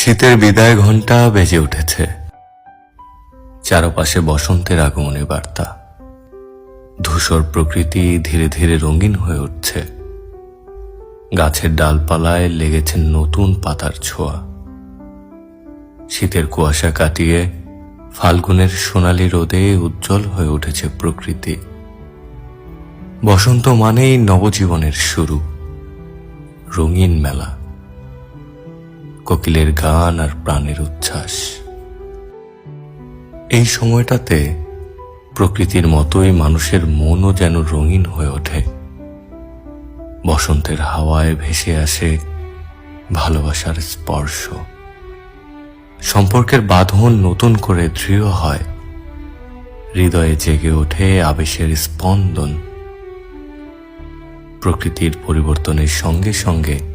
শীতের বিদায় ঘণ্টা বেজে উঠেছে। চারপাশে বসন্তের আগমনের বার্তা। ধূসর প্রকৃতি ধীরে ধীরে রঙিন হয়ে উঠছে। গাছের ডালপালায় লেগেছে নতুন পাতার ছোঁয়া। শীতের কুয়াশা কাটিয়ে ফাল্গুনের সোনালী রোদে উজ্জ্বল হয়ে উঠেছে প্রকৃতি। বসন্ত মানেই নবজীবনের শুরু, রঙিন মেলা, কোকিলের গান আর প্রাণের উচ্ছ্বাস। এই সময়টাতে প্রকৃতির মতোই মানুষের মনও যেন রঙিন হয়ে ওঠে। বসন্তের হাওয়ায় ভেসে আসে ভালোবাসার স্পর্শ। সম্পর্কের বাঁধন নতুন করে দৃঢ় হয়। হৃদয়ে জেগে ওঠে আবেশের স্পন্দন। প্রকৃতির পরিবর্তনের সঙ্গে সঙ্গে